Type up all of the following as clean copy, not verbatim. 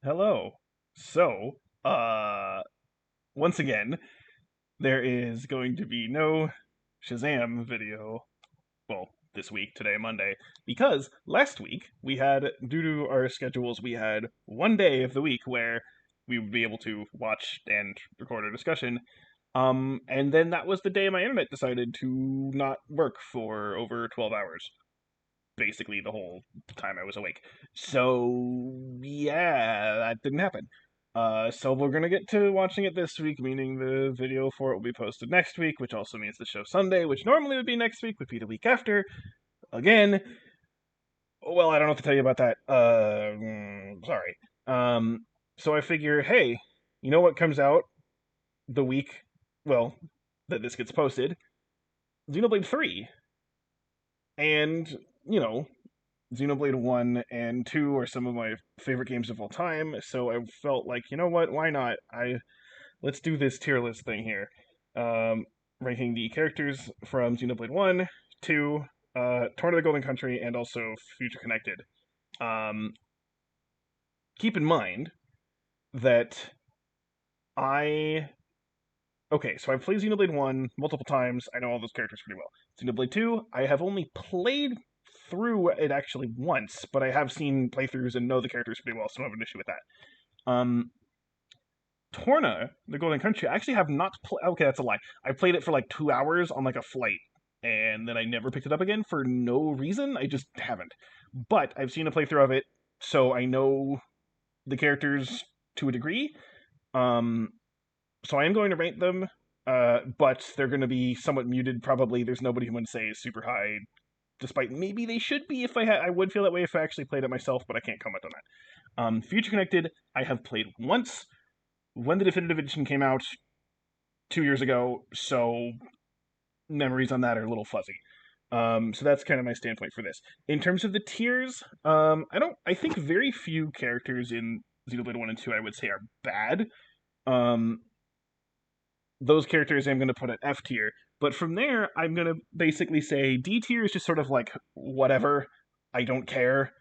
Hello. So, uh, once again, there is going to be no Shazam video, well, this week, today, Monday, because last week we had, due to our schedules, we had one day of the week where we would be able to watch and record a discussion. And then that was the day my internet decided to not work for over 12 hours. Basically the whole time I was awake. So yeah, that didn't happen. So we're gonna get to watching it this week, meaning the video for it will be posted next week, which also means the show Sunday, which normally would be next week, would be the week after. Again, well, I don't know what to tell you about that. Sorry. So I figure, hey, you know what comes out the week, well, that this gets posted? Xenoblade 3. And, you know, Xenoblade 1 and 2 are some of my favorite games of all time, so I felt like, you know what, why not? Let's do this tier list thing here. Ranking the characters from Xenoblade 1, 2, Torna the Golden Country, and also Future Connected. Um, Keep in mind that I okay, so I've played Xenoblade 1 multiple times. I know all those characters pretty well. Xenoblade 2, I have only played through it actually once, but I have seen playthroughs and know the characters pretty well, so I don't have an issue with that. Torna, the Golden Country, I actually have not played. Okay, that's a lie. I played it for like 2 hours on like a flight, and then I never picked it up again for no reason. I just haven't. But I've seen a playthrough of it, so I know the characters to a degree. Um, so I am going to rate them, but they're going to be somewhat muted. Probably there's nobody who would say is super high, despite maybe they should be. If I would feel that way if I actually played it myself, but I can't comment on that. Future Connected, I have played once when the definitive edition came out 2 years ago, so memories on that are a little fuzzy. So that's kind of my standpoint for this. In terms of the tiers, I think very few characters in Xenoblade 1 and 2 I would say are bad. Um, those characters I'm going to put at F tier. But from there, I'm going to basically say D tier is just sort of like whatever. I don't care.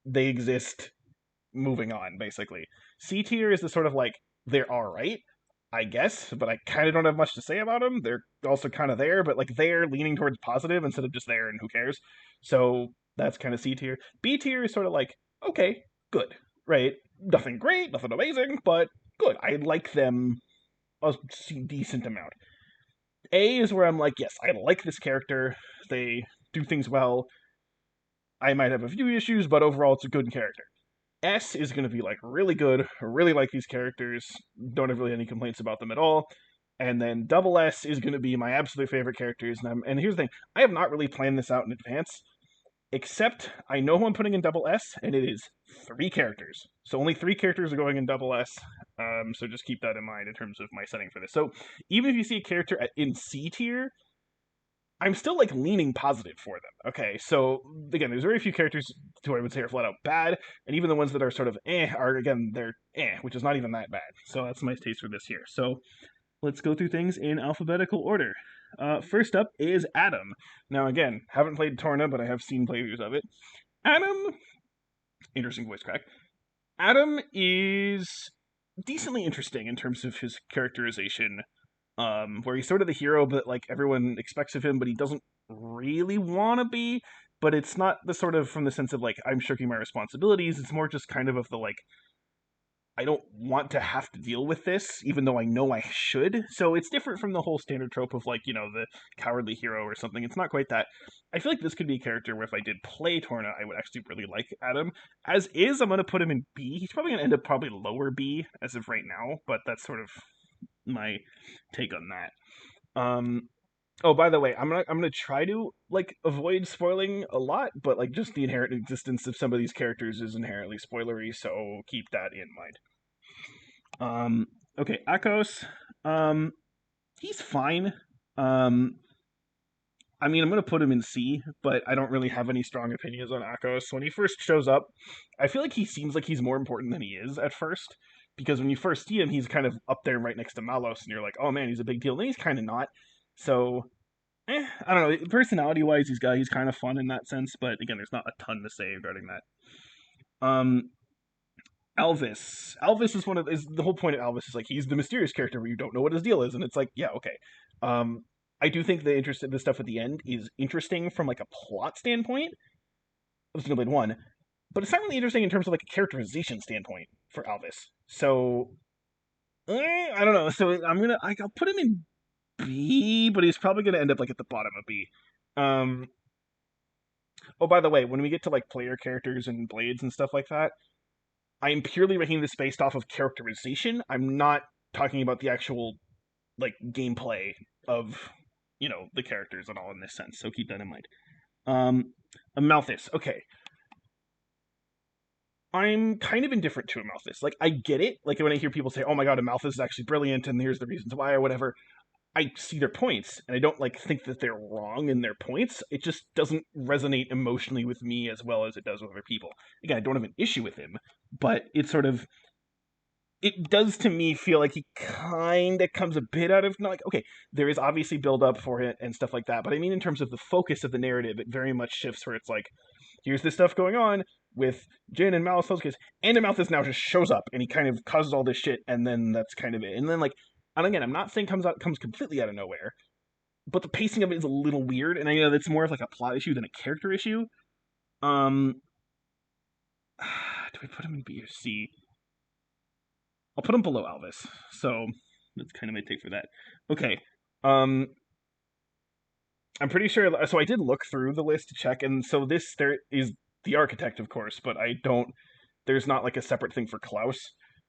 They exist. Moving on, basically. C tier is the sort of like they're all right, I guess, but I kind of don't have much to say about them. They're also kind of there, but like they're leaning towards positive instead of just there and who cares. So that's kind of C tier. B tier is sort of like okay, good, right? Nothing great, nothing amazing, but good. I like them a decent amount. A is where I'm like, yes, I like this character. They do things well. I might have a few issues, but overall, it's a good character. S is going to be like really good. I really like these characters. Don't have really any complaints about them at all. And then double S is going to be my absolute favorite characters. And here's the thing: I have not really planned this out in advance, except I know who I'm putting in double S, and it is 3 characters. So only 3 characters are going in double S. So just keep that in mind in terms of my setting for this. So even if you see a character in C tier, I'm still like leaning positive for them. Okay, so again, there's very few characters who I would say are flat out bad, and even the ones that are sort of are again they're which is not even that bad. So that's my taste for this here. So let's go through things in alphabetical order. First up is Adam. Now again, haven't played Torna, but I have seen playthroughs of it. Adam, interesting voice crack. Adam is decently interesting in terms of his characterization, where he's sort of the hero, but like everyone expects of him, but he doesn't really want to be. But it's not the sort of from the sense of like I'm shirking my responsibilities. It's more just kind of the like I don't want to have to deal with this, even though I know I should. So it's different from the whole standard trope of like the cowardly hero or something. It's not quite that. I feel like this could be a character where if I did play Torna, I would actually really like Adam. As is, I'm gonna put him in B. He's probably gonna end up probably lower B as of right now, but that's sort of my take on that. Oh, by the way, I'm gonna try to like avoid spoiling a lot, but like just the inherent existence of some of these characters is inherently spoilery, so keep that in mind. Okay, Akos, um, he's fine. Um, I mean, I'm gonna put him in C, but I don't really have any strong opinions on Akos. When he first shows up, I feel like he seems like he's more important than he is at first, because when you first see him, he's kind of up there right next to Malos, and you're like, oh man, he's a big deal. And he's kind of not. So, I don't know. Personality wise, he's kind of fun in that sense, but again, there's not a ton to say regarding that. Um, Elvis is is the whole point of Elvis is like he's the mysterious character where you don't know what his deal is, and it's like, yeah, okay. Um, I do think the stuff at the end is interesting from like a plot standpoint of Xenoblade One, but it's not really interesting in terms of like a characterization standpoint for Elvis. So I don't know. So I'll put him in B, but he's probably gonna end up like at the bottom of B. Um, oh, by the way, when we get to like player characters and blades and stuff like that, I am purely ranking this based off of characterization. I'm not talking about the actual like gameplay of the characters at all in this sense. So keep that in mind. Amalthus. Okay, I'm kind of indifferent to Amalthus. Like I get it. Like when I hear people say, "Oh my god, Amalthus is actually brilliant," and here's the reasons why or whatever. I see their points, and I don't like think that they're wrong in their points. It just doesn't resonate emotionally with me as well as it does with other people. Again, I don't have an issue with him, but it's sort of it does to me feel like he kind of comes a bit out of not like okay, there is obviously build up for it and stuff like that, but I mean in terms of the focus of the narrative, it very much shifts where it's like here's this stuff going on with Jin and Malice focus, and Amalthus now just shows up and he kind of causes all this shit, and then that's kind of it. And then like, and again, I'm not saying comes completely out of nowhere, but the pacing of it is a little weird, and I know that's more of like a plot issue than a character issue. Um, do we put him in B or C? I'll put him below Elvis. So that's kind of my take for that. Okay. Um, I'm pretty sure. So I did look through the list to check, and so there is the architect, of course, but I don't. There's not like a separate thing for Klaus.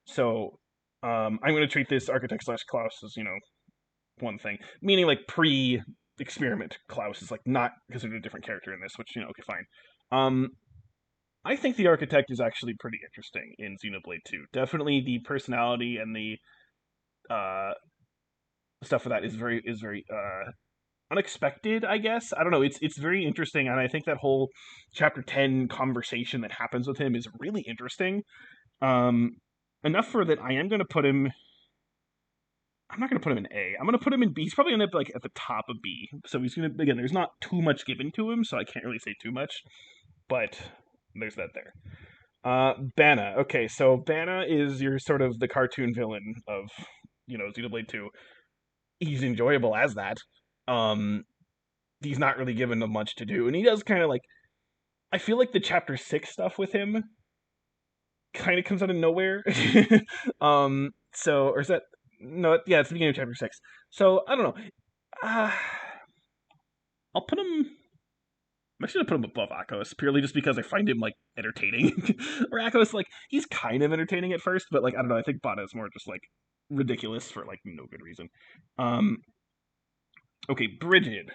So I'm going to treat this architect slash Klaus as one thing, meaning like pre-experiment Klaus is like not considered a different character in this, which okay, fine. I think the architect is actually pretty interesting in Xenoblade 2. Definitely the personality and the uh, stuff for that is very unexpected. I guess I don't know. It's very interesting, and I think that whole chapter 10 conversation that happens with him is really interesting. Um, enough for that. I am going to put him. I'm not going to put him in A. I'm going to put him in B. He's probably going to end up like at the top of B. So he's going to again. There's not too much given to him, so I can't really say too much. But there's that there. Bana. Okay, so Bana is your sort of the cartoon villain of Xenoblade 2. He's enjoyable as that. Um, he's not really given them much to do, and he does kind of like. I feel like the chapter 6 stuff with him kind of comes out of nowhere. So or is that no? Yeah, it's the beginning of chapter 6. So I don't know. Uh, I'll put him. I'm actually gonna put him above Akos purely just because I find him like entertaining. Or Akos, like he's kind of entertaining at first, but like I don't know. I think Bana is more just like ridiculous for like no good reason. Um, okay, Bridget.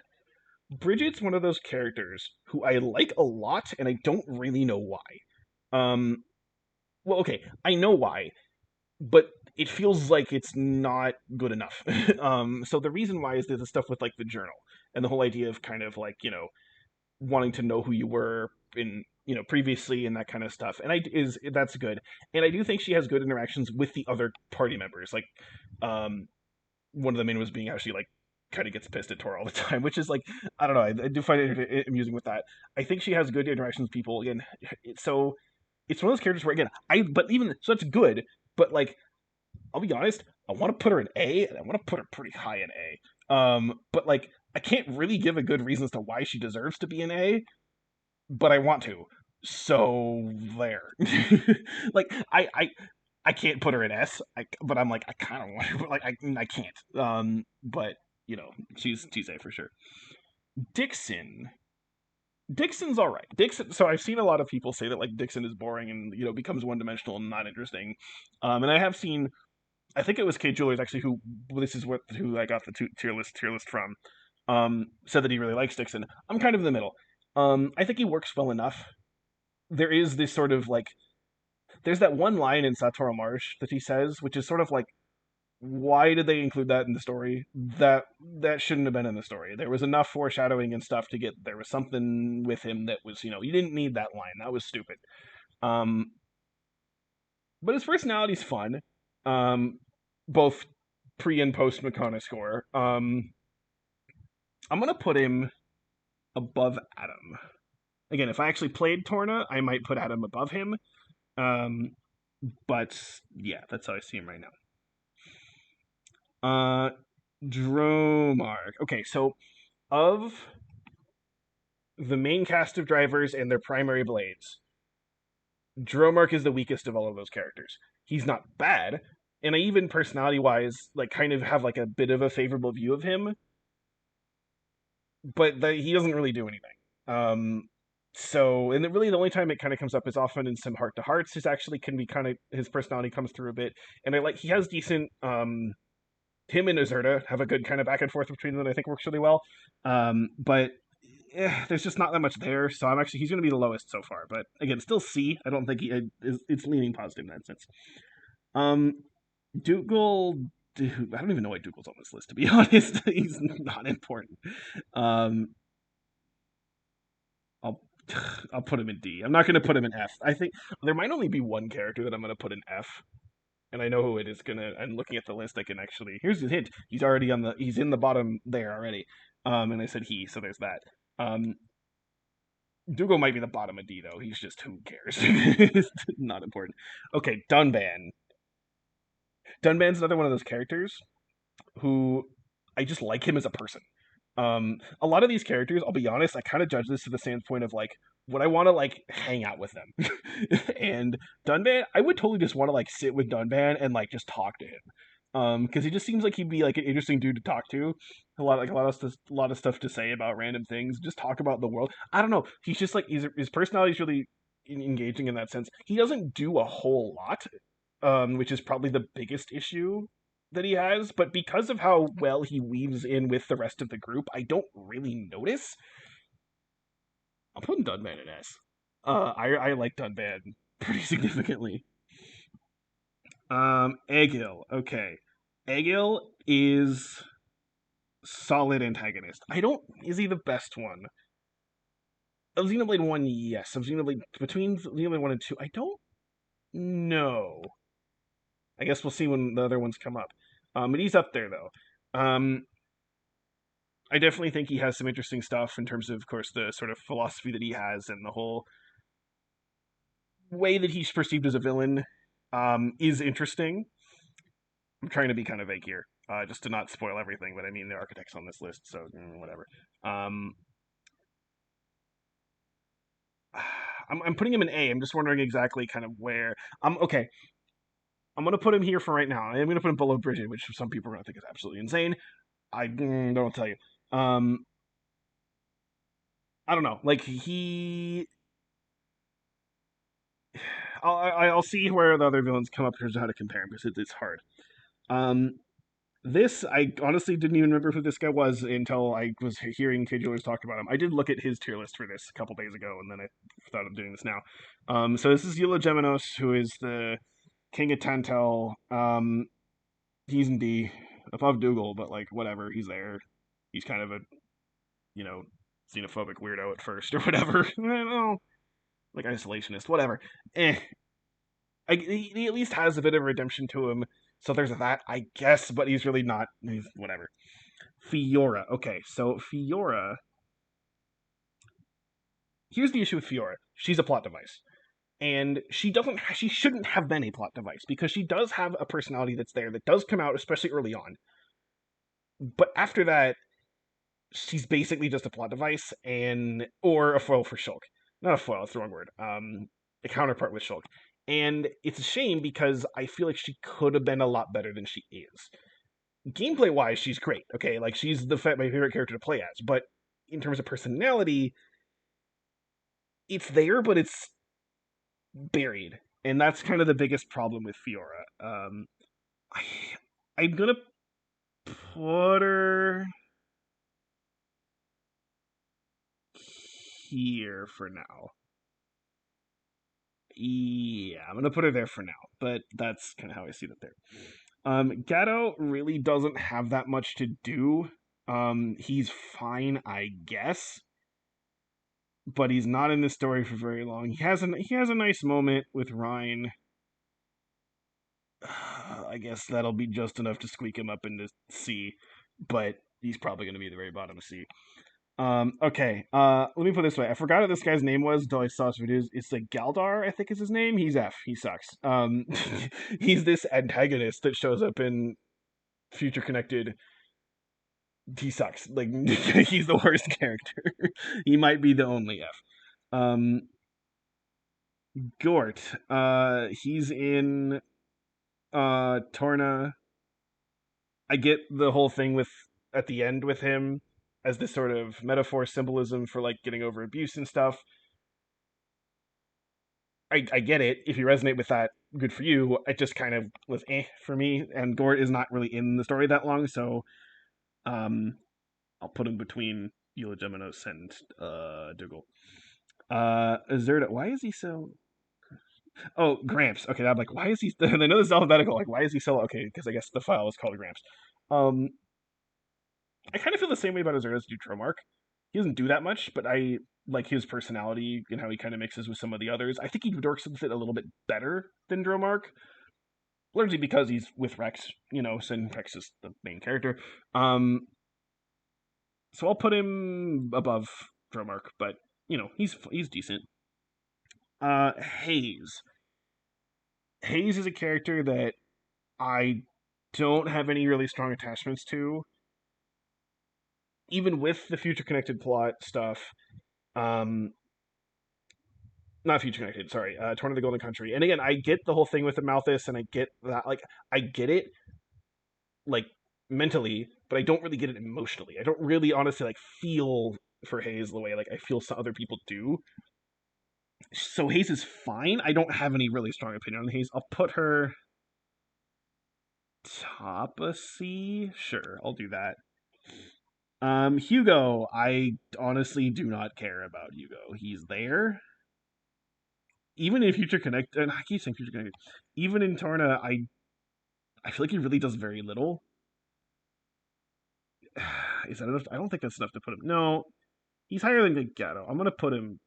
Bridget's one of those characters who I like a lot, and I don't really know why. Um, well, okay, I know why, but it feels like it's not good enough. So the reason why is there's the stuff with like the journal and the whole idea of kind of like wanting to know who you were in previously and that kind of stuff, and that's good, and I do think she has good interactions with the other party members. Like, one of the main was being how she like kind of gets pissed at Tor all the time, which is like I don't know. I do find it amusing with that. I think she has good interactions with people. Again, so it's one of those characters where again but even so that's good, but like I'll be honest, I want to put her in A, and I want to put her pretty high in A. But like I can't really give a good reason as to why she deserves to be an A, but I want to. So there. Like I can't put her in S, but I'm like I kind of want to, but like I can't. But she's A for sure. Dixon. Dixon's all right. Dixon. So I've seen a lot of people say that like Dixon is boring and becomes one dimensional and not interesting. And I have seen. I think it was K Jewelers actually who I got the tier list from. Said that he really likes Dixon. I'm kind of in the middle. I think he works well enough. There is this sort of like there's that one line in Satoru Marsh that he says, which is sort of like, why did they include that in the story? That shouldn't have been in the story. There was enough foreshadowing and stuff to get there was something with him that was you didn't need that line. That was stupid. Um, but his personality's fun. Both pre and post Makana score. I'm gonna put him above Adam. Again, if I actually played Torna, I might put Adam above him. Um, But yeah, that's how I see him right now. Dromark. Okay, so of the main cast of drivers and their primary blades, Dromark is the weakest of all of those characters. He's not bad, and I even personality wise, like kind of have like a bit of a favorable view of him, but he doesn't really do anything. So, and really the only time it kind of comes up is often in some heart to hearts. His actually can be kind of his personality comes through a bit, and I like he has decent. Him and Azurta have a good kind of back and forth between them that I think works really well. But there's just not that much there, so he's going to be the lowest so far. But again, still C. I don't think it's leaning positive in that sense. Um, Dougal, I don't even know why Dougal's on this list. To be honest, he's not important. Um, I'll I'll put him in D. I'm not going to put him in F. I think there might only be one character that I'm going to put in F, and I know who it is. I'm looking at the list. I can actually. Here's the hint. He's in the bottom there already. And I said he, so there's that. Dougal might be the bottom of D though. He's just who cares. It's not important. Okay, Dunban. Dunban's another one of those characters who I just like him as a person. A lot of these characters, I'll be honest, I kind of judge this to the standpoint of like, would I want to like hang out with them? And Dunban, I would totally just want to like sit with Dunban and like just talk to him. Because he just seems like he'd be like an interesting dude to talk to. A lot of stuff to say about random things. Just talk about the world. I don't know. He's just like his personality is really engaging in that sense. He doesn't do a whole lot, which is probably the biggest issue that he has, but because of how well he weaves in with the rest of the group, I don't really notice. I'm putting Dunban in S. I like Dunban pretty significantly. Egil. Okay. Egil is solid antagonist. I don't. Is he the best one? Of Xenoblade 1, yes. Of Xenoblade. Between Xenoblade 1 and 2, I don't know. I guess we'll see when the other ones come up. But he's up there, though. I definitely think he has some interesting stuff in terms of course, the sort of philosophy that he has and the whole way that he's perceived as a villain is interesting. I'm trying to be kind of vague here, just to not spoil everything, but I mean, the architect's on this list, so whatever. I'm putting him in A. I'm just wondering exactly kind of where. Okay. I'm going to put him here for right now. I'm going to put him below Bridgette, which some people are going to think is absolutely insane. I don't tell you. I don't know. Like, I'll see where the other villains come up in terms of how to compare them because it's hard. Um, this I honestly didn't even remember who this guy was until I was hearing KJoers talk about him. I did look at his tier list for this a couple days ago, and then I thought of doing this now. So this is Eula Geminos, who is the king of Tantel. He's in D, above Dougal, but like whatever, he's there. He's kind of a you know xenophobic weirdo at first or whatever. Like isolationist, whatever. Eh, he at least has a bit of redemption to him. So there's that, I guess, but he's really not. He's whatever. Fiora. Okay, so Fiora. Here's the issue with Fiora. She's a plot device. And she doesn't. She shouldn't have been a plot device because she does have a personality that's there that does come out, especially early on. But after that, she's basically just a plot device and or a foil for Shulk. Not a foil. That's the wrong word. A counterpart with Shulk. And it's a shame because I feel like she could have been a lot better than she is. Gameplay wise, she's great. Okay, like she's my favorite character to play as. But in terms of personality, it's there, but it's buried, and that's kind of the biggest problem with Fiora. I, I'm gonna put her here for now. Yeah, I'm gonna put her there for now, but that's kind of how I see it there. Gato really doesn't have that much to do. He's fine, I guess, but he's not in the story for very long. He has a nice moment with Ryan. I guess that'll be just enough to squeak him up into C, but he's probably going to be the very bottom of C. Okay. Let me put it this way. I forgot what this guy's name was until I saw his videos. It's like Galdar, I think is his name. He's F. He sucks. He's this antagonist that shows up in Future Connected. He sucks. Like he's the worst character. He might be the only F. Um, Gort. He's in Torna. I get the whole thing with at the end with him as this sort of metaphor symbolism for like getting over abuse and stuff. I get it. If you resonate with that, good for you. It just kind of was for me. And Gort is not really in the story that long, so um, I'll put him between Eula and Dougal. Zerd, why is he so? Oh, Gramps. Okay, I'm like, why is he? I know this is alphabetical. Like, why is he so? Okay, because I guess the file is called Gramps. Um, I kind of feel the same way about Azura as do Dromark. He doesn't do that much, but I like his personality and how he kind of mixes with some of the others. I think he works with it a little bit better than Dromark, largely because he's with Rex, and Rex is the main character. So I'll put him above Dromark, but he's decent. Hayes. Hayes is a character that I don't have any really strong attachments to, even with the future connected plot stuff. Um, Not future connected. Sorry, Torn of the Golden Country. And again, I get the whole thing with the Malthus, and I get that. Like, I get it, like mentally, but I don't really get it emotionally. I don't really, honestly, like feel for Hayes the way like I feel some other people do. So Hayes is fine. I don't have any really strong opinion on Hayes. I'll put her top a C. Sure, I'll do that. Hugo. I honestly do not care about Hugo. He's there. Even in Future Connect, and I keep saying Future Connected. Even in Torna, I feel like he really does very little. Is that enough? I don't think that's enough to put him. No, he's higher than Ghetto. I'm gonna put him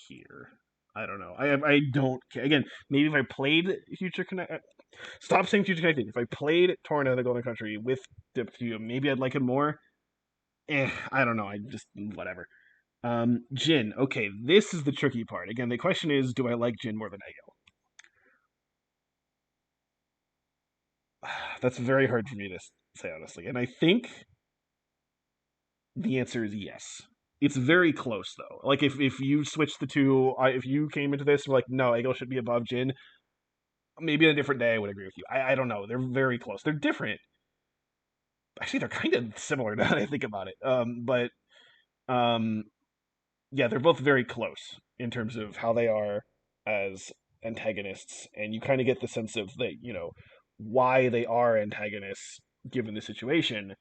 here. I don't know. I don't care. Again, maybe if I played Future Connect, stop saying Future Connected. If I played Torna the Golden Country with Diptio, maybe I'd like him more. I don't know. I just whatever. Jin. Okay, this is the tricky part. Again, the question is, do I like Jin more than Egil? That's very hard for me to say honestly, and I think the answer is yes. It's very close though. Like if you switch the two, if you came into this like no, Egil should be above Jin, maybe on a different day I would agree with you. I don't know. They're very close. They're different. Actually, they're kind of similar now that I think about it. But um, yeah, they're both very close in terms of how they are as antagonists, and you kind of get the sense of that why they are antagonists given the situation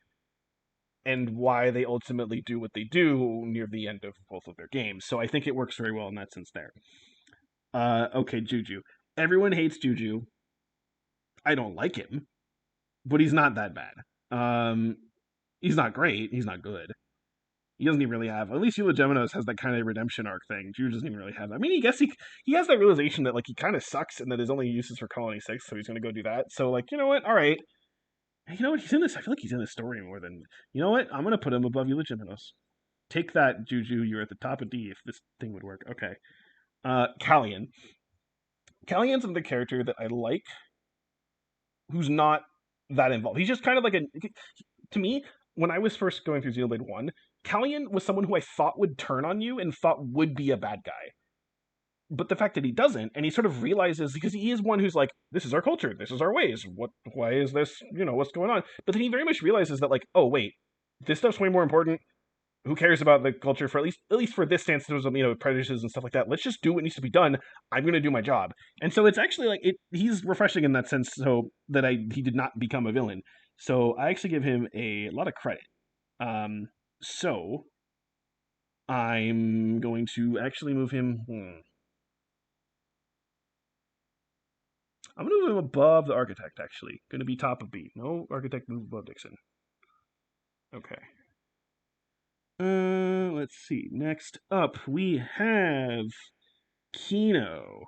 and why they ultimately do what they do near the end of both of their games. So I think it works very well in that sense there. Okay, Juju. Everyone hates Juju. I don't like him, but he's not that bad. Um, he's not great. He's not good. He doesn't even really have. At least Eula Geminos has that kind of redemption arc thing. Juju doesn't even really have that. I mean, I guess he has that realization that like he kind of sucks and that his only use is for Colony 6, so he's going to go do that. So like, you know what? All right. You know what? He's in this. I feel like he's in this story more than. You know what? I'm going to put him above Eula Geminos. Take that, Juju. You're at the top of D if this thing would work. Okay. Callian. Callian's another character that I like who's not that involved. He's just kind of like a. To me, when I was first going through Xenoblade 1, Callian was someone who I thought would turn on you and thought would be a bad guy. But the fact that he doesn't, and he sort of realizes, because he is one who's like, this is our culture, this is our ways, why is this, what's going on? But then he very much realizes that, like, oh, wait, this stuff's way more important. Who cares about the culture for at least for this stance of prejudices and stuff like that? Let's just do what needs to be done. I'm going to do my job, and so it's actually like he's refreshing in that sense. So that he did not become a villain. So I actually give him a lot of credit. So I'm going to actually move him. I'm going to move him above the architect. Actually, going to be top of B. No architect move above Dixon. Okay. Let's see. Next up, we have Kino.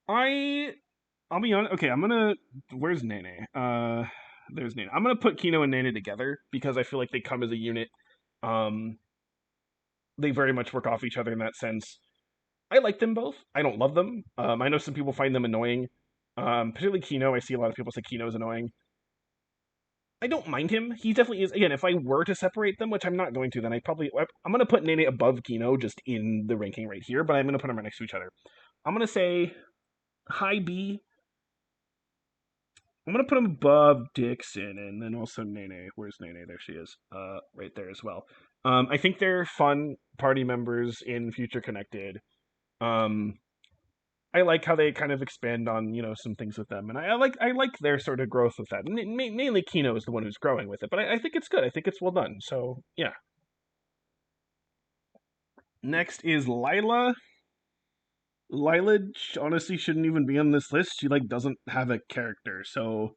I'll be honest. Okay, I'm gonna. Where's Nene? There's Nene. I'm gonna put Kino and Nene together because I feel like they come as a unit. They very much work off each other in that sense. I like them both. I don't love them. I know some people find them annoying. Particularly Kino. I see a lot of people say Kino's annoying. I don't mind him. He definitely is. Again, if I were to separate them, which I'm not going to, then I'm going to put Nene above Kino just in the ranking right here, but I'm going to put them right next to each other. I'm going to say high B. I'm going to put him above Dixon and then also Nene. Where's Nene? There she is. Right there as well. I think they're fun party members in Future Connected. I like how they kind of expand on some things with them, and I like their sort of growth with that. Mainly Kino is the one who's growing with it, but I think it's good. I think it's well done. So yeah. Next is Lila. Lila honestly shouldn't even be on this list. She doesn't have a character, so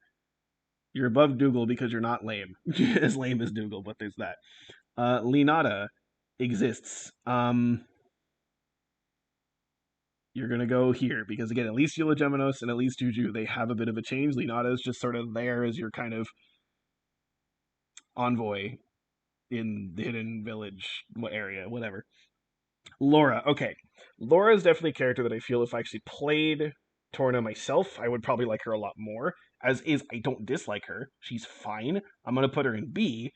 you're above Dougal because you're not lame. As lame as Dougal, but there's that. Linata exists. You're going to go here because, again, at least Eulogeminos and at least Juju, they have a bit of a change. Linata is just sort of there as your kind of envoy in the hidden village area, whatever. Laura, okay. Laura is definitely a character that I feel if I actually played Torna myself, I would probably like her a lot more. As is, I don't dislike her. She's fine. I'm going to put her in B,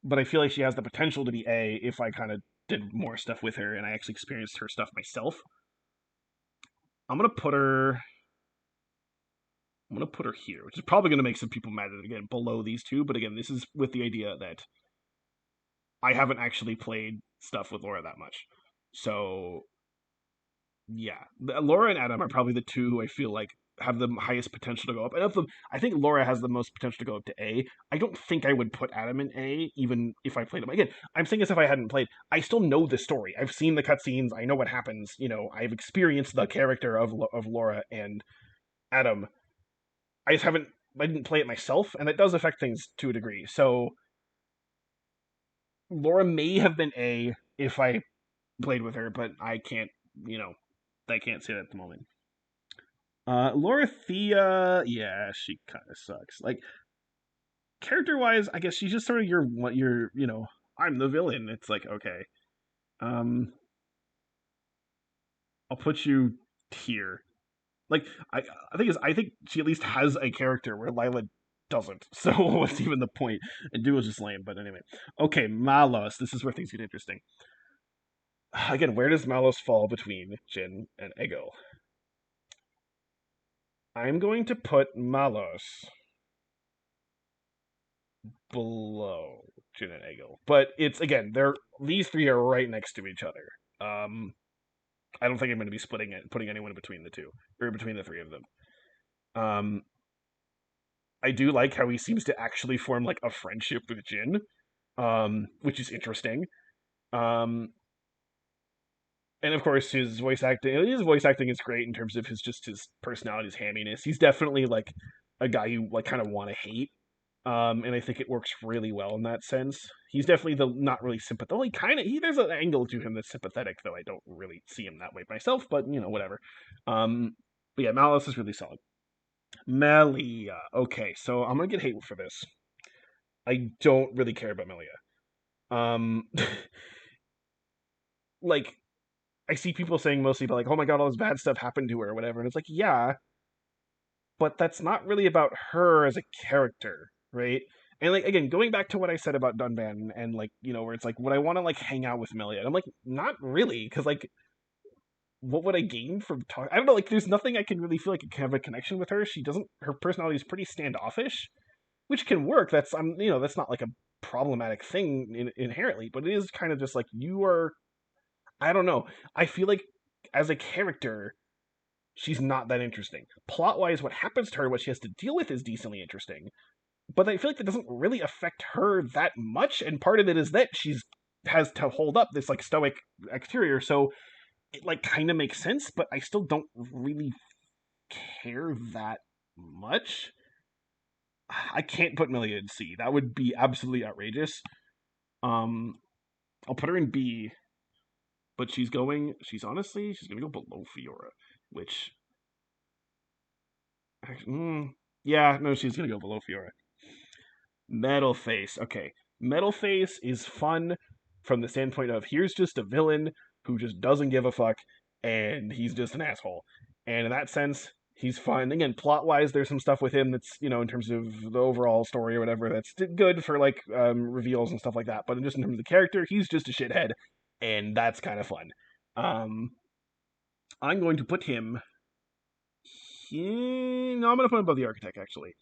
but I feel like she has the potential to be A if I kind of did more stuff with her and I actually experienced her stuff myself. I'm gonna put her here, which is probably gonna make some people mad at again below these two. But again, this is with the idea that I haven't actually played stuff with Laura that much. So yeah, Laura and Adam are probably the two who I feel like have the highest potential to go up. And of them, I think Laura has the most potential to go up to A. I don't think I would put Adam in A, even if I played him. Again, I'm saying as if I hadn't played. I still know the story. I've seen the cutscenes. I know what happens. I've experienced the character of Laura and Adam. I just haven't. I didn't play it myself, and it does affect things to a degree. So Laura may have been A if I played with her, but I can't. I can't say that at the moment. Lorithia, yeah, she kind of sucks. Character wise, I guess she's just sort of I'm the villain. It's like, okay, um, I'll put you here. I think she at least has a character where Lila doesn't. So what's even the point? And Duo's just lame. But anyway, okay, Malos. This is where things get interesting. Again, where does Malos fall between Jin and Ego? I'm going to put Malos below Jin and Ego. But it's again, these three are right next to each other. I don't think I'm going to be putting anyone between the two or between the three of them. I do like how he seems to actually form a friendship with Jin, which is interesting. Um, and of course, his voice acting is great in terms of his personality, his hamminess. He's definitely a guy you kind of want to hate. And I think it works really well in that sense. He's definitely the not really sympathetic. There's an angle to him that's sympathetic, though I don't really see him that way myself. But whatever. But yeah, Malice is really solid. Melia. Okay, so I'm gonna get hate for this. I don't really care about Melia. Um, I see people saying mostly about oh my god, all this bad stuff happened to her or whatever, and it's yeah, but that's not really about her as a character, right? And again, going back to what I said about Dunban and where it's would I want to hang out with Melia? And I'm not really, because what would I gain from talking? I don't know. There's nothing I can really feel I can have a connection with her. She doesn't. Her personality is pretty standoffish, which can work. That's that's not a problematic thing inherently, but it is kind of just you are. I don't know. I feel as a character, she's not that interesting. Plot wise, what happens to her, what she has to deal with, is decently interesting. But I feel that doesn't really affect her that much, and part of it is that she's has to hold up this stoic exterior, so it kind of makes sense, but I still don't really care that much. I can't put Melia in C. That would be absolutely outrageous. Um, I'll put her in B, but she's gonna go below Fiora, which, yeah, no, she's gonna go below Fiora. Metal Face, okay. Metal Face is fun. from the standpoint of here's just a villain who just doesn't give a fuck, and he's just an asshole. And in that sense, he's fun. Again, plot wise, there's some stuff with him that's, in terms of the overall story or whatever, that's good for like reveals and stuff like that. But just in terms of the character, he's just a shithead, and that's kind of fun. I'm going to put him. No, I'm going to put him above the architect actually.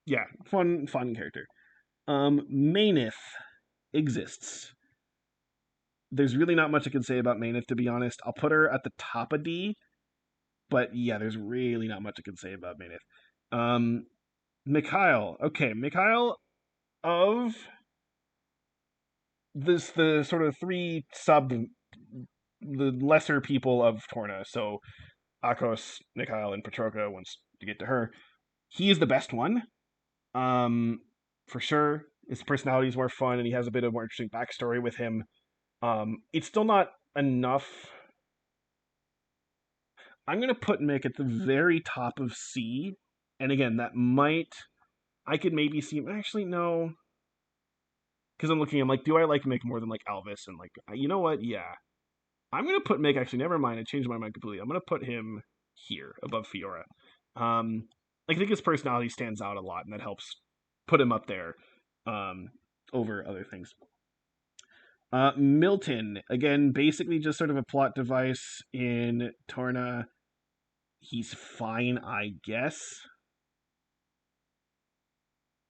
Yeah, fun character. Minoth exists. There's really not much I can say about Minoth, to be honest. I'll put her at the top of D, but yeah, there's really not much I can say about Minoth. Mikhail. Okay, Mikhail of the sort of three the lesser people of Torna. So Akos, Mikhail, and Patroka. Once you get to her, he is the best one. For sure. His personality is more fun, and he has a bit of more interesting backstory with him. It's still not enough. I'm gonna put Mick at the very top of C, and again, I could maybe see. Actually, no, because I'm looking. I'm like, do I like Mick more than like Alvis? And like, you know what? Yeah, I'm gonna put Mick. Actually, never mind. I changed my mind completely. I'm gonna put him here above Fiora. I think his personality stands out a lot, and that helps put him up there over other things. Milton, again, basically just sort of a plot device in Torna. He's fine, I guess.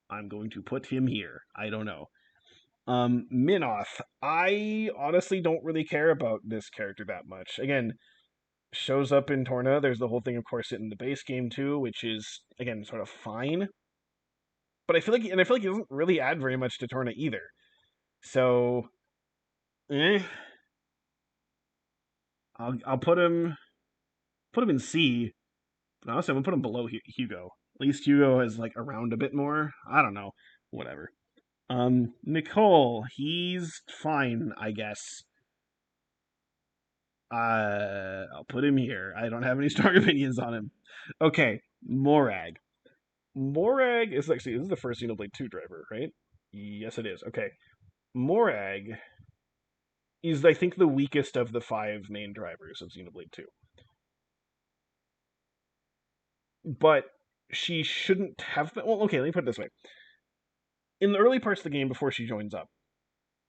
I'm going to put him here. I don't know. Minoth. I honestly don't really care about this character that much. Again, shows up in Torna. There's the whole thing, of course, in the base game too, which is, again, sort of fine. But I feel like he doesn't really add very much to Torna either. So, I'll put him in C. But honestly, I'm gonna put him below Hugo. At least Hugo is like around a bit more. I don't know. Whatever. Nicole, he's fine, I guess. I'll put him here. I don't have any strong opinions on him. Okay, Morag. Morag is actually, this is the first Xenoblade 2 driver, right? Yes, it is. Okay. Morag is, I think, the weakest of the 5 main drivers of Xenoblade 2. But she shouldn't have been. Well, okay, let me put it this way. In the early parts of the game before she joins up,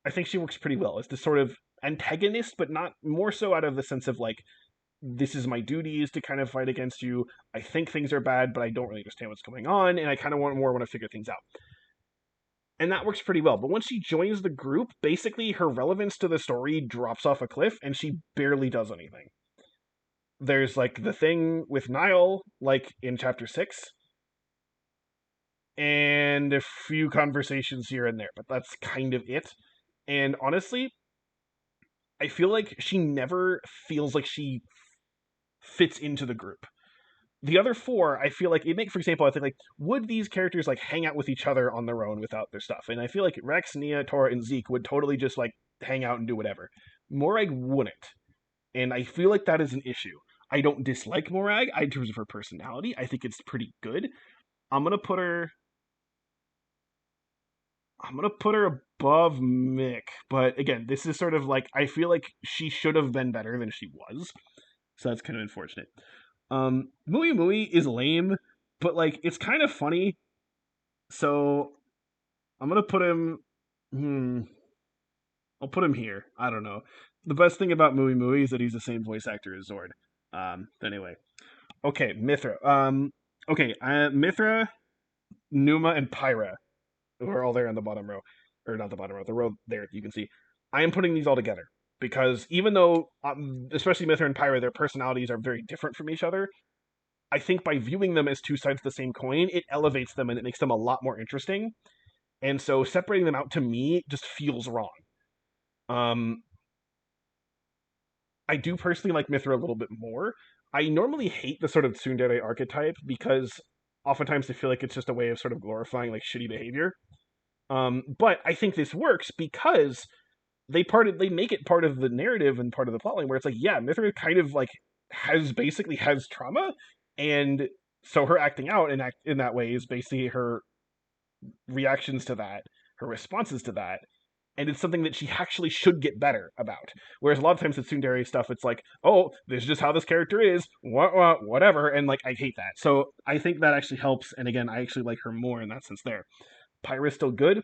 I think she works pretty well as this sort of antagonist, but not more so out of the sense of like, this is my duty is to kind of fight against you. I think things are bad, but I don't really understand what's going on, and I kind of want to figure things out. And that works pretty well. But once she joins the group, basically her relevance to the story drops off a cliff, and she barely does anything. There's like the thing with Niall, like in chapter 6, and a few conversations here and there, but that's kind of it. And honestly, I feel like she never feels like she fits into the group. The other 4, I feel like for example, I think like, would these characters like hang out with each other on their own without their stuff? And I feel like Rex, Nia, Tora, and Zeke would totally just like hang out and do whatever. Morag wouldn't. And I feel like that is an issue. I don't dislike Morag in terms of her personality. I think it's pretty good. I'm gonna put her above Mick, but again, this is sort of like, I feel like she should have been better than she was. So that's kind of unfortunate. Mui Mui is lame, but like it's kind of funny. So I'm gonna put him. I'll put him here. I don't know. The best thing about Mui Mui is that he's the same voice actor as Zord. Anyway, okay, Mithra. Mithra, Numa, and Pyra, who are all there on the bottom row, or not the bottom row, the row there you can see. I am putting these all together because even though, especially Mithra and Pyra, their personalities are very different from each other, I think by viewing them as 2 sides of the same coin, it elevates them and it makes them a lot more interesting. And so separating them out to me just feels wrong. I do personally like Mithra a little bit more. I normally hate the sort of tsundere archetype because oftentimes I feel like it's just a way of sort of glorifying like shitty behavior. But I think this works because they make it part of the narrative and part of the plotline where it's like, yeah, Mithra kind of like has trauma, and so her acting out in that way is basically her reactions to that. her responses to that, and it's something that she actually should get better about. Whereas a lot of times with tsundere stuff, it's like, oh, this is just how this character is, whatever, and like I hate that. So I think that actually helps, and again, I actually like her more in that sense there. Pyra's still good.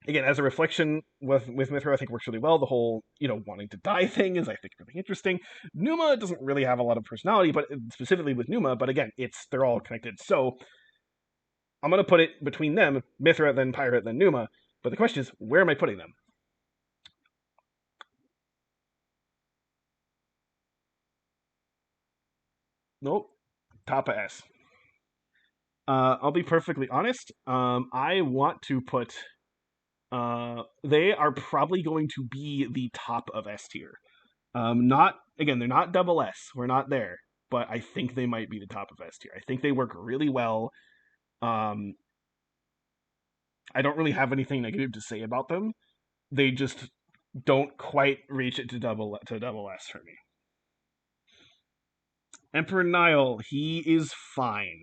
Again, as a reflection with Mithra, I think works really well. The whole, wanting to die thing is, I think, really interesting. Numa doesn't really have a lot of personality, but specifically with Numa, but again, they're all connected. So I'm going to put it between them, Mithra, then Pyra, then Numa. But the question is, where am I putting them? Nope. Top of S. I'll be perfectly honest. I want to put. They are probably going to be the top of S tier. Not again, they're not double S. We're not there, but I think they might be the top of S tier. I think they work really well. Um, I don't really have anything negative to say about them. They just don't quite reach it to double S for me. Emperor Nile, he is fine.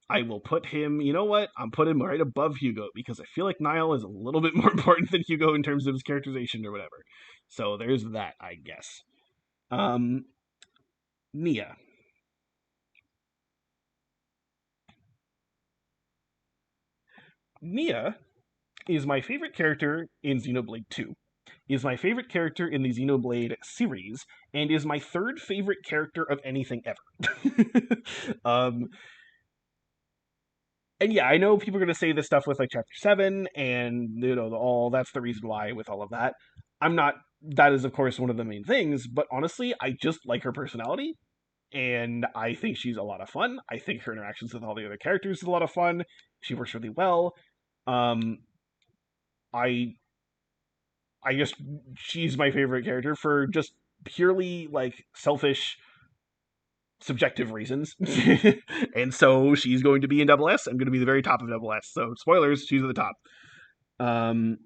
I will put him, you know what? I'm putting him right above Hugo because I feel like Nile is a little bit more important than Hugo in terms of his characterization or whatever. So there's that, I guess. Nia. Nia is my favorite character in Xenoblade 2, is my favorite character in the Xenoblade series, and is my third favorite character of anything ever. And yeah, I know people are going to say this stuff with like Chapter 7, and, all that's the reason why with all of that. I'm not, that is, of course, one of the main things, but honestly, I just like her personality, and I think she's a lot of fun. I think her interactions with all the other characters is a lot of fun. She works really well. Um, I just she's my favorite character for just purely like selfish subjective reasons. And so she's going to be in double S. I'm going to be the very top of double S. So spoilers, she's at the top. Um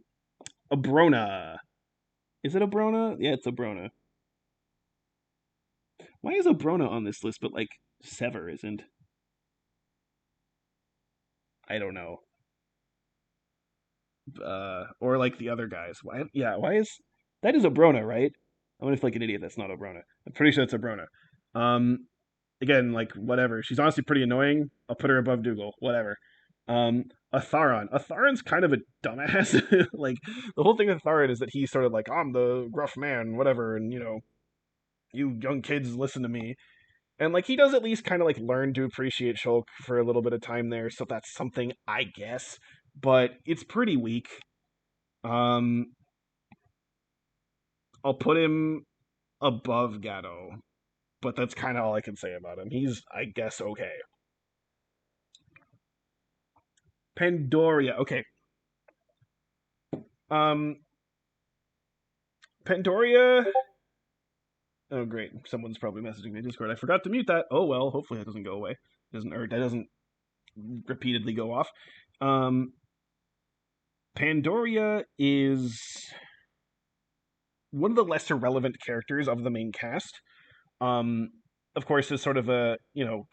Abrona. Is it Abrona? Yeah, it's Abrona. Why is Abrona on this list but like Sever isn't? I don't know. Or like the other guys. Why is that is Abrona, right? I'm gonna feel like an idiot that's not Abrona. I'm pretty sure it's Abrona. Um Again, like whatever. She's honestly pretty annoying. I'll put her above Dougal. Whatever. A Tharon. A Tharon's kind of a dumbass. Like the whole thing with Tharon is that he's sort of like, I'm the gruff man, whatever, and you young kids listen to me. And like he does at least kind of like learn to appreciate Shulk for a little bit of time there, so that's something I guess. But it's pretty weak. Um I'll put him above Gatto, but that's kind of all I can say about him. He's, I guess, okay. Pandoria. Okay. Um, Pandoria. Oh, great. Someone's probably messaging me in Discord. I forgot to mute that. Oh well. Hopefully that doesn't go away. That doesn't repeatedly go off. Pandoria is one of the lesser relevant characters of the main cast. Of course, is sort of a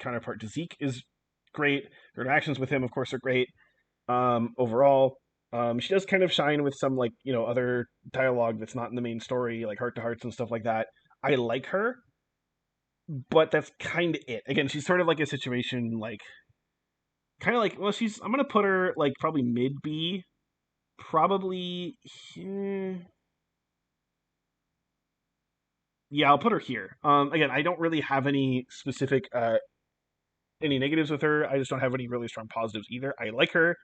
counterpart to Zeke is great. Her interactions with him, of course, are great. Overall, she does kind of shine with some like other dialogue that's not in the main story, like heart to hearts and stuff like that. I like her, but that's kind of it. Again, she's sort of like a situation like kind of like I'm gonna put her like probably mid B, probably. Yeah, I'll put her here. Again, I don't really have any specific any negatives with her. I just don't have any really strong positives either. I like her.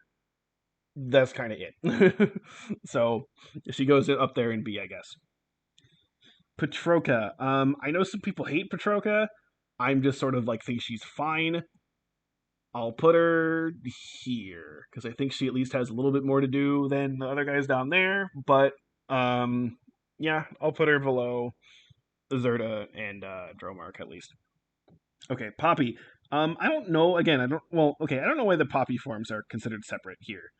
That's kind of it. So she goes up there in B, I guess. Patroka. I know some people hate Patroka. I'm just sort of like think she's fine. I'll put her here because I think she at least has a little bit more to do than the other guys down there. But yeah, I'll put her below Zerda and Dromark at least. Okay, Poppy. I don't know. Again, I don't. Well, okay, I don't know why the Poppy forms are considered separate here.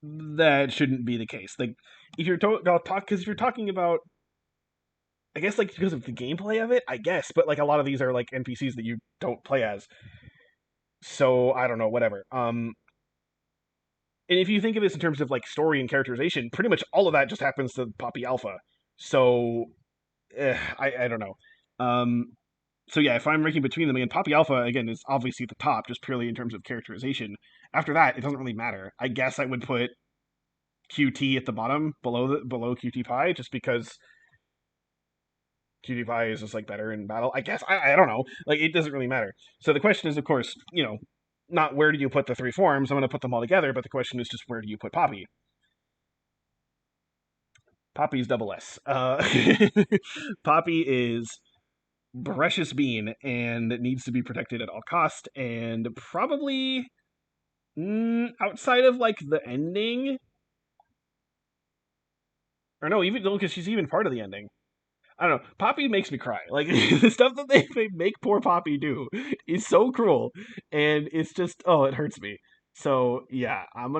That shouldn't be the case. Like, if you're because if you're talking about, I guess like because of the gameplay of it, I guess. But like a lot of these are like NPCs that you don't play as. So I don't know. Whatever. And if you think of this in terms of like story and characterization, pretty much all of that just happens to Poppy Alpha. So I don't know. Um, so yeah, if I'm ranking between them, again, Poppy Alpha again is obviously at the top, just purely in terms of characterization. After that, it doesn't really matter. I guess I would put QT at the bottom, below QT Pie, just because QT Pie is just like better in battle. I guess I don't know. Like it doesn't really matter. So the question is, of course, not where do you put the three forms? I'm going to put them all together, but the question is just where do you put Poppy? Poppy's double S. Poppy is precious bean and it needs to be protected at all cost, and probably outside of like the ending, or no, even because she's even part of the ending. I don't know. Poppy makes me cry. Like the stuff that they make poor Poppy do is so cruel, and it's just it hurts me. So yeah, I'm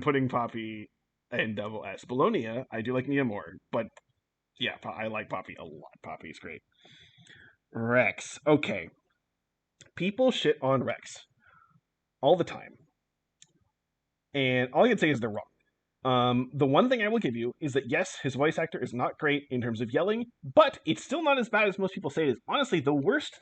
putting Poppy in double S. Bologna, I do like Nia more, but yeah, I like Poppy a lot. Poppy's great. Rex. Okay, people shit on Rex all the time, and all I can say is they're wrong. The one thing I will give you is that yes, his voice actor is not great in terms of yelling, but it's still not as bad as most people say it is. Honestly, the worst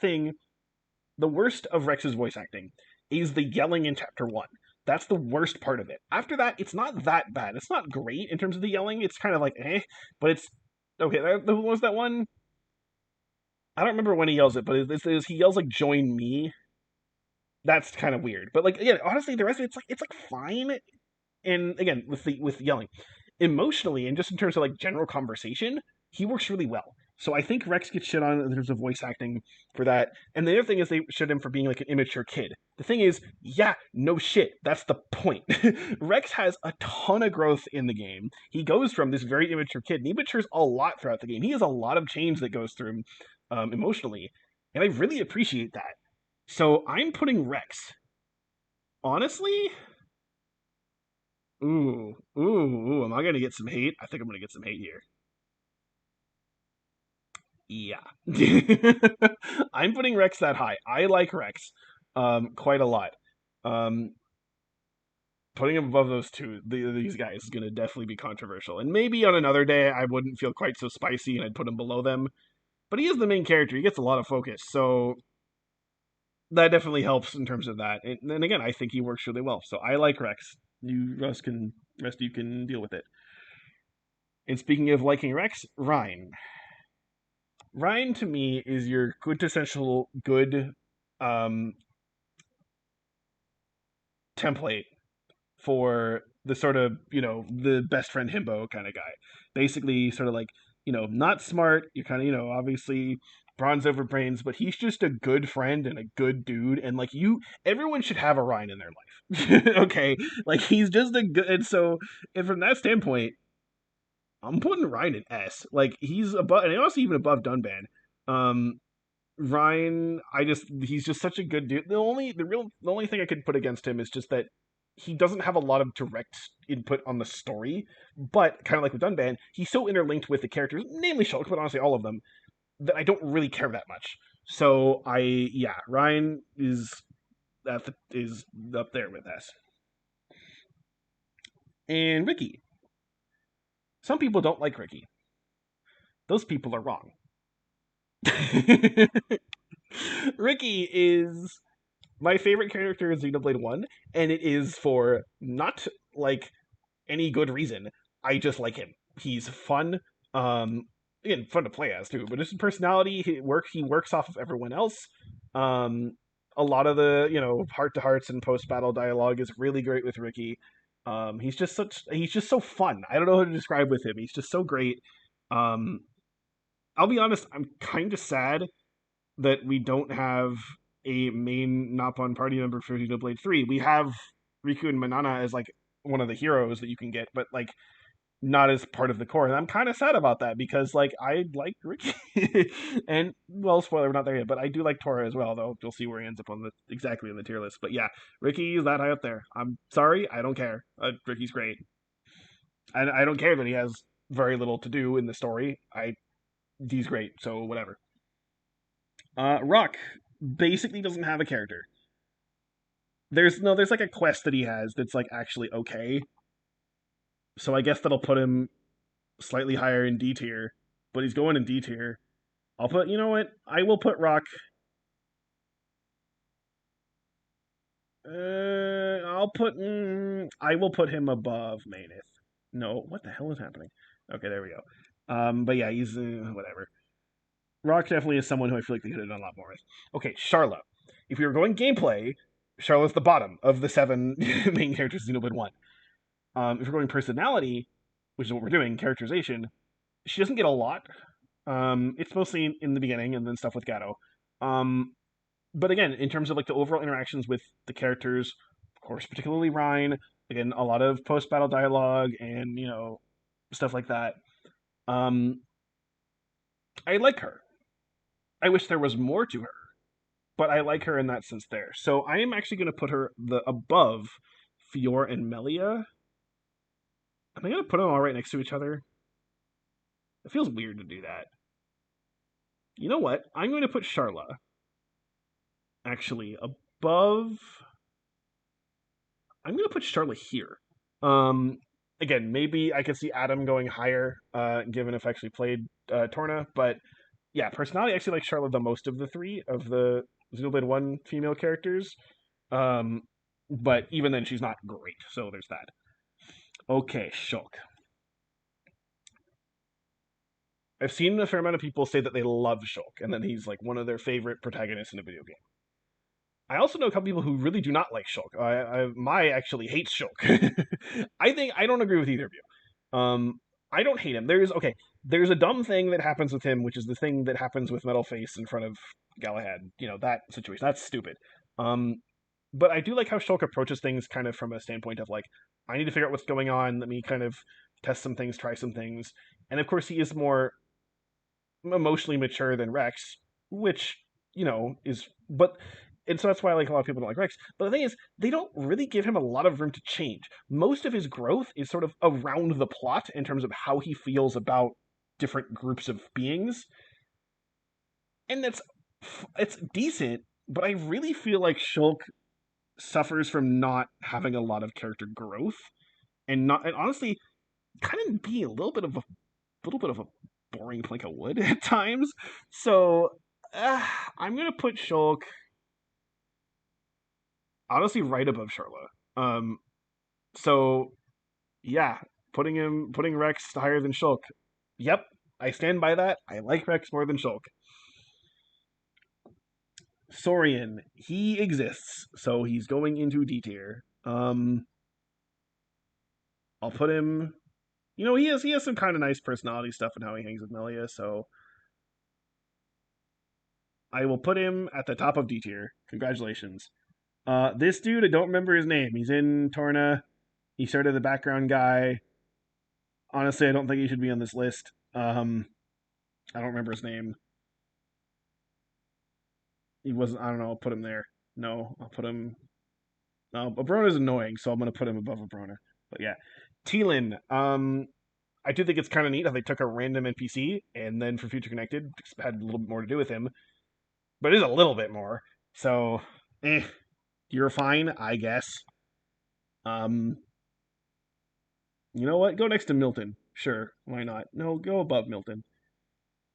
of Rex's voice acting is the yelling in Chapter 1. That's the worst part of it. After that, it's not that bad. It's not great in terms of the yelling. It's kind of like, but it's okay. What was that one? I don't remember when he yells it, but he yells like "join me." That's kind of weird. But like again, honestly, the rest of it's like fine. And again, with yelling, emotionally and just in terms of like general conversation, he works really well. So I think Rex gets shit on in terms of voice acting for that. And the other thing is they shit him for being like an immature kid. The thing is, yeah, no shit. That's the point. Rex has a ton of growth in the game. He goes from this very immature kid, and he matures a lot throughout the game. He has a lot of change that goes through him emotionally, and I really appreciate that. So I'm putting Rex. Honestly, ooh, am I gonna get some hate? I think I'm gonna get some hate here. Yeah. I'm putting Rex that high. I like Rex quite a lot. Um, putting him above those these guys is gonna definitely be controversial. And maybe on another day I wouldn't feel quite so spicy and I'd put him below them. But he is the main character. He gets a lot of focus, so that definitely helps in terms of that. And again, I think he works really well. So I like Rex. You rest you can deal with it. And speaking of liking Rex, Ryan. Ryan to me is your quintessential good um, template for the sort of the best friend himbo kind of guy. Basically, sort of like not smart. You're kind of obviously bronze over brains, but he's just a good friend and a good dude. And like everyone should have a Ryan in their life. Okay, like he's just a good. And from that standpoint, I'm putting Ryan in S. Like he's above, and also even above Dunban. Um, Ryan, he's just such a good dude. The only thing I could put against him is just that he doesn't have a lot of direct input on the story, but kind of like with Dunban, he's so interlinked with the characters, namely Shulk, but honestly all of them, that I don't really care that much. So Ryan is up there with us. And Ricky. Some people don't like Ricky. Those people are wrong. Ricky is my favorite character in Xenoblade 1, and it is for not like any good reason. I just like him. He's fun. Again, fun to play as too, but his personality, he works off of everyone else. Um, a lot of the, heart to hearts and post battle dialogue is really great with Ricky. He's just so fun. I don't know how to describe with him. He's just so great. Um, I'll be honest, I'm kind of sad that we don't have a main Napon party member for Xenoblade 3. We have Riku and Manana as like one of the heroes that you can get, but like not as part of the core. And I'm kind of sad about that because like I like Ricky and well, spoiler, we're not there yet, but I do like Tora as well, though you'll see where he ends up on exactly in the tier list. But yeah, Ricky is that high up there. I'm sorry, I don't care. Ricky's great. I don't care that he has very little to do in the story. He's great, so whatever. Rock basically doesn't have a character. there's like a quest that he has that's like actually okay. So I guess that'll put him slightly higher in D tier, but he's going in D tier. I'll put, you know what? I will put Rock. I will put him above Manoth. No, what the hell is happening? Okay, there we go. But yeah, he's whatever. Rock definitely is someone who I feel like they could have done a lot more with. Okay, Sharla. If we were going gameplay, Sharla's the bottom of the 7 main characters in Xenoblade 1. If we're going personality, which is what we're doing, characterization, she doesn't get a lot. It's mostly in the beginning and then stuff with Gato. But again, in terms of like the overall interactions with the characters, of course, particularly Rhine, again, a lot of post battle dialogue and stuff like that. I like her. I wish there was more to her, but I like her in that sense there. So I am actually going to put her above Fiora and Melia. Am I going to put them all right next to each other? It feels weird to do that. You know what? I'm going to put Sharla actually above. I'm going to put Sharla here. Again, maybe I could see Adam going higher, given if I actually played Torna, but yeah, personality, I actually like Sharla the most of the 3 of the Xenoblade 1 female characters. But even then, she's not great, so there's that. Okay, Shulk. I've seen a fair amount of people say that they love Shulk, and that he's like one of their favorite protagonists in a video game. I also know a couple people who really do not like Shulk. Mai actually hates Shulk. I don't agree with either of you. I don't hate him. There's a dumb thing that happens with him, which is the thing that happens with Metalface in front of Galahad. That situation. That's stupid. But I do like how Shulk approaches things kind of from a standpoint of like, I need to figure out what's going on. Let me kind of test some things, try some things. And of course, he is more emotionally mature than Rex, which, is. And so that's why like a lot of people don't like Rex. But the thing is, they don't really give him a lot of room to change. Most of his growth is sort of around the plot in terms of how he feels about different groups of beings. And it's decent, but I really feel like Shulk suffers from not having a lot of character growth and honestly kind of being a little bit of a boring plank of wood at times. So I'm gonna put Shulk honestly right above Sharla. So yeah, putting Rex higher than Shulk. Yep, I stand by that. I like Rex more than Shulk. Saurian, he exists, so he's going into D tier. I'll put him. He has some kind of nice personality stuff and how he hangs with Melia, so I will put him at the top of D tier. Congratulations. This dude, I don't remember his name. He's in Torna. He's sort of the background guy. Honestly, I don't think he should be on this list. I don't remember his name. He wasn't. I don't know. I'll put him there. No, I'll put him. No, Abrona's annoying, so I'm gonna put him above Abrona. But yeah, Teal'c. I do think it's kind of neat how they took a random NPC and then for Future Connected had a little bit more to do with him, but it is a little bit more. So, you're fine, I guess. Um, you know what? Go next to Milton. Sure, why not? No, go above Milton.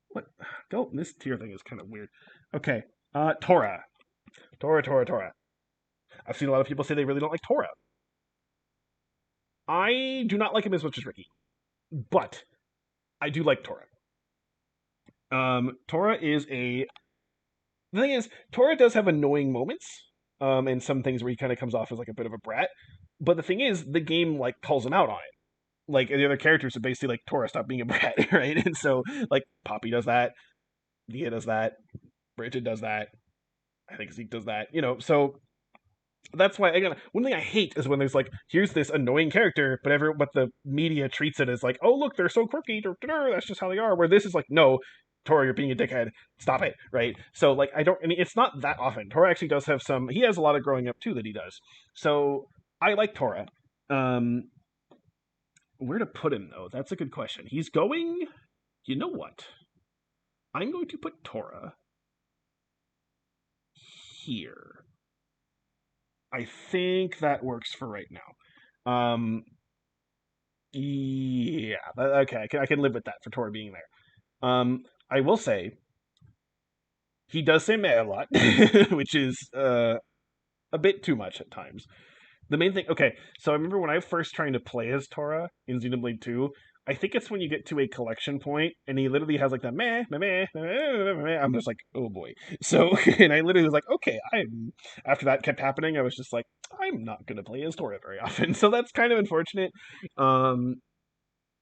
What? Go. This tier thing is kind of weird. Okay. Tora. Tora. I've seen a lot of people say they really don't like Tora. I do not like him as much as Ricky, but I do like Tora. Tora is a. The thing is, Tora does have annoying moments, and some things where he kind of comes off as like a bit of a brat. But the thing is, the game like calls him out on it. Like the other characters are basically like Tora, stop being a brat, right? And so like Poppy does that, Via does that, Bridgette does that. I think Zeke does that. So that's why again, one thing I hate is when there's like, here's this annoying character, but the media treats it as like, oh look, they're so quirky, that's just how they are. Where this is like, no, Tora, you're being a dickhead. Stop it, right? So like, it's not that often. Tora actually does have some. He has a lot of growing up too that he does. So I like Tora. Where to put him though? That's a good question. He's going. You know what? I'm going to put Tora here. I think that works for right now. Yeah, okay, I can live with that for Tor being there. I will say he does say meh a lot, which is a bit too much at times. The main thing, okay, so I remember when I first trying to play as Torna in Xenoblade 2, I think it's when you get to a collection point and he literally has like the meh, meh, meh, meh, meh, meh. I'm just like, oh boy. So, and I literally was like, okay, after that kept happening, I was just like, I'm not going to play as Torna very often. So that's kind of unfortunate. Um,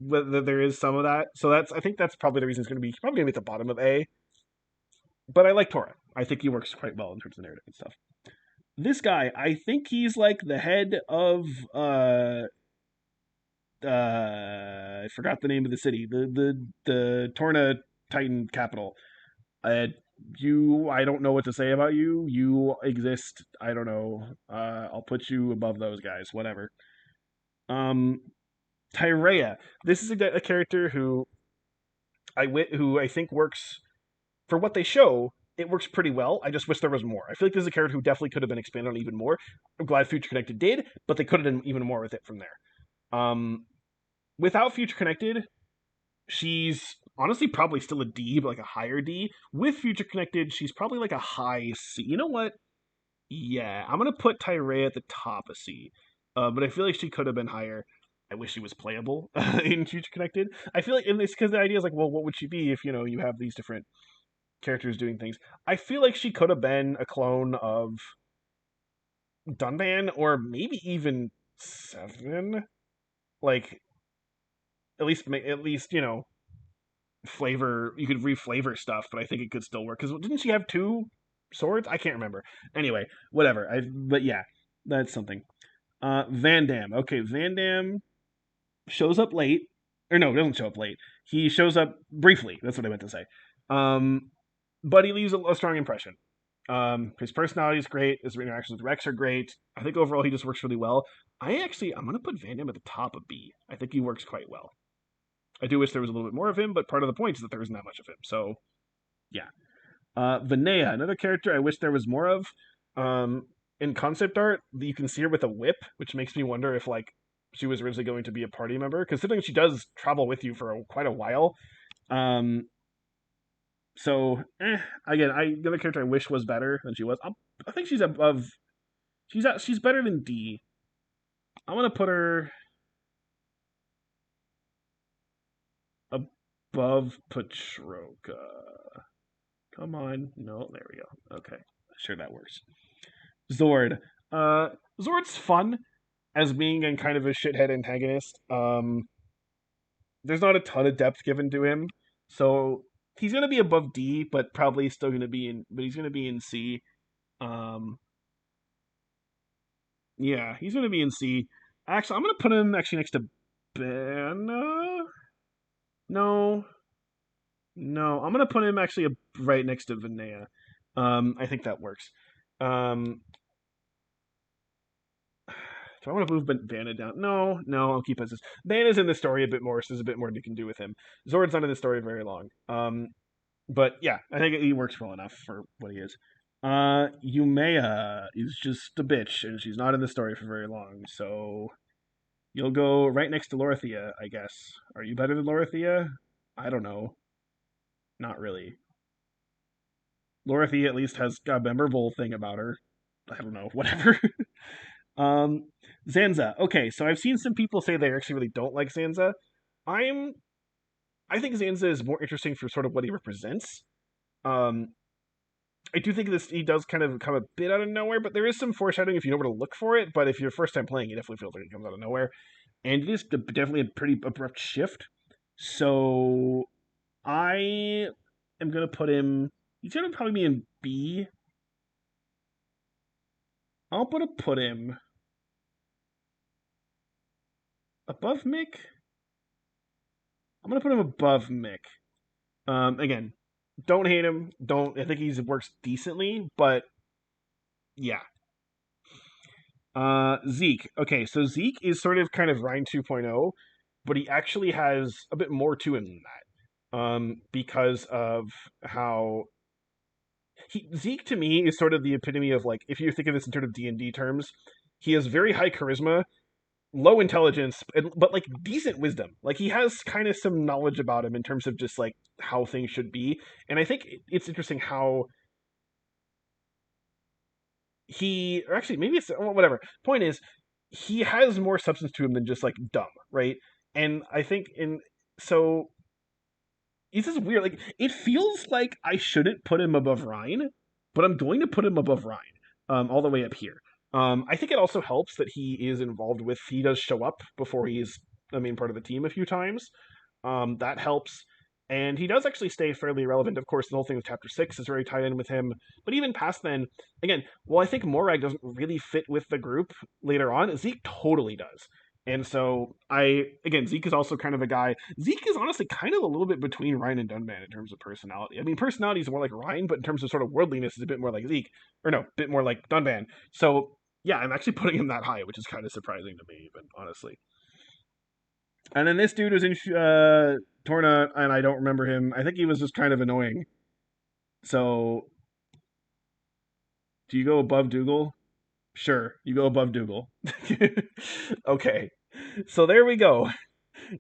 but there is some of that. So I think that's probably the reason it's going to be, probably going to be at the bottom of A. But I like Torna. I think he works quite well in terms of narrative and stuff. This guy, I think he's like the head of I forgot the name of the city, the Torna Titan capital. Uh, I don't know what to say about you. You exist. I don't know. I'll put you above those guys. Whatever. Um, Tyrea. This is a character who I think works for what they show. It works pretty well. I just wish there was more. I feel like this is a character who definitely could have been expanded on even more. I'm glad Future Connected did, but they could have done even more with it from there. Without Future Connected, she's honestly probably still a D, but like a higher D. With Future Connected, she's probably like a high C. You know what? Yeah, I'm gonna put Tyrea at the top of C. But I feel like she could have been higher. I wish she was playable in Future Connected. I feel like, and it's because the idea is like, well, what would she be if you have these different characters doing things? I feel like she could have been a clone of Dunban or maybe even Seven. Like at least flavor. You could reflavor stuff, but I think it could still work. Because didn't she have two swords? I can't remember. Anyway, whatever. But yeah, that's something. Van Dam. Okay, Van Dam shows up late, or no, doesn't show up late. He shows up briefly. That's what I meant to say. Um, but he leaves a strong impression. His personality is great. His interactions with Rex are great. I think overall he just works really well. I'm gonna put Van Dam at the top of B. I think he works quite well. I do wish there was a little bit more of him, but part of the point is that there isn't that much of him. So yeah. Vinaya, another character I wish there was more of. In concept art, you can see her with a whip, which makes me wonder if like she was originally going to be a party member, considering she does travel with you for quite a while. Um, again, the other character I wish was better than she was. I think she's above. She's better than D. I'm gonna put her above Patroka. Come on, no, there we go. Okay, sure that works. Zord. Zord's fun as being in kind of a shithead antagonist. There's not a ton of depth given to him, so he's gonna be above D, but probably still gonna be in. But he's gonna be in C. Um, yeah, he's gonna be in C. Actually, I'm gonna put him actually next to Ben. No, no, I'm gonna put him actually right next to Vinaya. I think that works. Um, Do I want to move Vanna down? No, no, I'll keep as this. Vanna's in the story a bit more, so there's a bit more you can do with him. Zord's not in the story very long. But yeah, I think he works well enough for what he is. Yumea is just a bitch, and she's not in the story for very long, so you'll go right next to Lorithia, I guess. Are you better than Lorithia? I don't know. Not really. Lorithia at least has a memorable thing about her. I don't know, whatever. Um, Zanza. Okay, so I've seen some people say they actually really don't like Zanza. I'm I think Zanza is more interesting for sort of what he represents. Um, I do think he does kind of come a bit out of nowhere, but there is some foreshadowing if you know where to look for it. But if you're first time playing, it definitely feels like it comes out of nowhere, and it is definitely a pretty abrupt shift. So I am gonna put him. He's gonna probably be in B. Put him above Mick. I'm gonna put him above Mick. Again, don't hate him. Don't. I think he works decently, but yeah. Zeke. Okay, so Zeke is sort of kind of Rhine 2.0, but he actually has a bit more to him than that. Because of how Zeke to me is sort of the epitome of like if you think of this in terms of D&D terms, he has very high charisma, low intelligence, but like decent wisdom. Like he has kind of some knowledge about him in terms of just like how things should be. And I think it's interesting how or actually maybe it's well, whatever. Point is, he has more substance to him than just like dumb, right? And I think in so it's just weird. Like it feels like I shouldn't put him above Ryan, but I'm going to put him above Ryan, all the way up here. I think it also helps that he is involved with. He does show up before he's the main part of the team a few times. That helps, and he does actually stay fairly relevant. Of course, the whole thing with Chapter 6 is very tied in with him. But even past then, again, well, I think Morag doesn't really fit with the group later on. Zeke totally does. And so Zeke is also kind of a guy. Zeke is honestly kind of a little bit between Ryan and Dunban in terms of personality. I mean, personality is more like Ryan, but in terms of sort of worldliness, is a bit more like Zeke, or no, a bit more like Dunban. So yeah, I'm actually putting him that high, which is kind of surprising to me, even honestly. And then this dude was in Torna, and I don't remember him. I think he was just kind of annoying. So, do you go above Dougal? Sure, you go above Dougal. Okay, so there we go.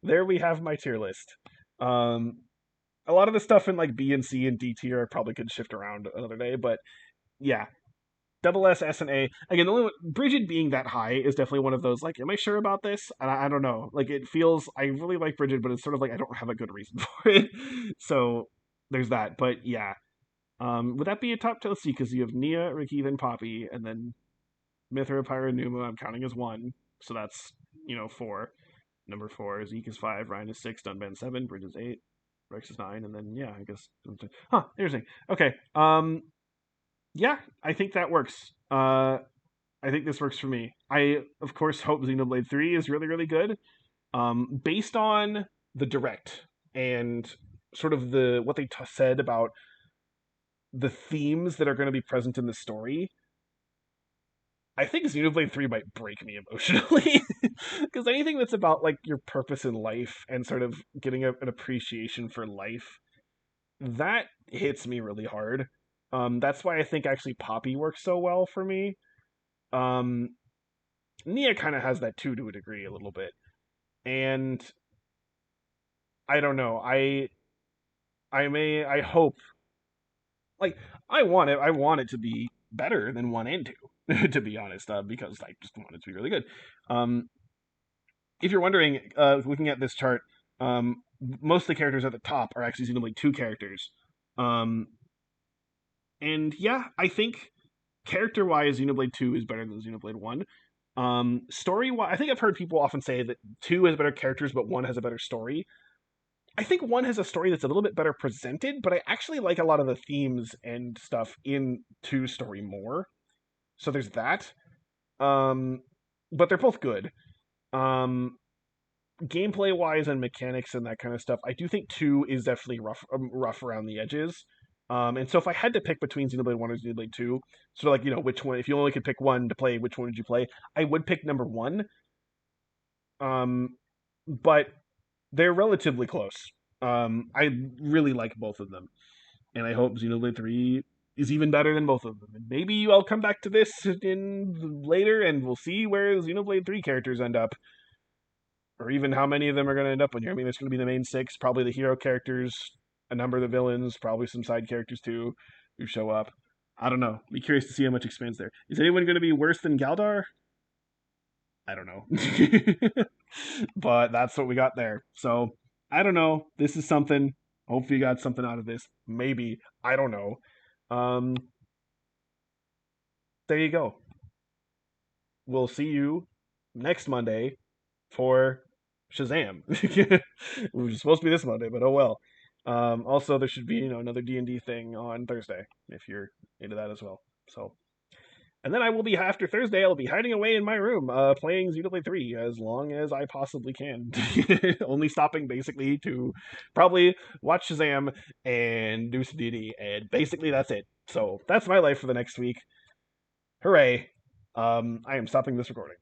There we have my tier list. A lot of the stuff in like B and C and D tier I probably could shift around another day, but yeah, double S, S, and A. Again, the only one, Bridgette being that high is definitely one of those, like, am I sure about this? And I don't know. Like, it feels, I really like Bridgette, but it's sort of like I don't have a good reason for it. So, there's that. But yeah. Would that be a top 10? Let's see, because you have Nia, Ricky, then Poppy, and then Mithra, Pyra, Numa, I'm counting as 1. So that's, 4. Number 4, Zeke is 5, Ryan is 6, Dunban 7, Bridget is 8, Rex is 9, and then, yeah, I guess. Interesting. Okay. Yeah, I think that works. I think this works for me. I, of course, hope Xenoblade 3 is really, really good. Based on the direct and sort of what they said about the themes that are going to be present in the story, I think Xenoblade 3 might break me emotionally. Because anything that's about like your purpose in life and sort of getting an appreciation for life, that hits me really hard. That's why I think actually Poppy works so well for me. Nia kind of has that too to a degree, a little bit, and I don't know. I hope, like, I want it to be better than 1 and 2, to be honest, because I just want it to be really good. If you're wondering, looking at this chart, most of the characters at the top are actually Xenoblade 2 characters. And yeah, I think character-wise, Xenoblade 2 is better than Xenoblade 1. Story-wise, I think I've heard people often say that 2 has better characters, but 1 has a better story. I think 1 has a story that's a little bit better presented, but I actually like a lot of the themes and stuff in 2's story more. So there's that. But they're both good. Gameplay-wise and mechanics and that kind of stuff, I do think 2 is definitely rough around the edges. And so if I had to pick between Xenoblade 1 or Xenoblade 2, sort of like, which one, if you only could pick one to play, which one would you play? I would pick number 1. But they're relatively close. I really like both of them. And I hope Xenoblade 3 is even better than both of them. And maybe I'll come back to this later and we'll see where Xenoblade 3 characters end up. Or even how many of them are going to end up on here. I mean, there's going to be the main 6, probably the hero characters, a number of the villains, probably some side characters too who show up. I don't know. Be curious to see how much expands there. Is anyone going to be worse than Galdar? I don't know. But that's what we got there. So, I don't know. This is something. Hopefully you got something out of this. Maybe. I don't know. There you go. We'll see you next Monday for Shazam. It was supposed to be this Monday, but oh well. Also, there should be another D&D thing on Thursday if you're into that as well. So, and then I will be after Thursday. I'll be hiding away in my room, playing Xenoblade 3 as long as I possibly can. Only stopping basically to probably watch Shazam and do some D&D, and basically that's it. So that's my life for the next week. Hooray! I am stopping this recording.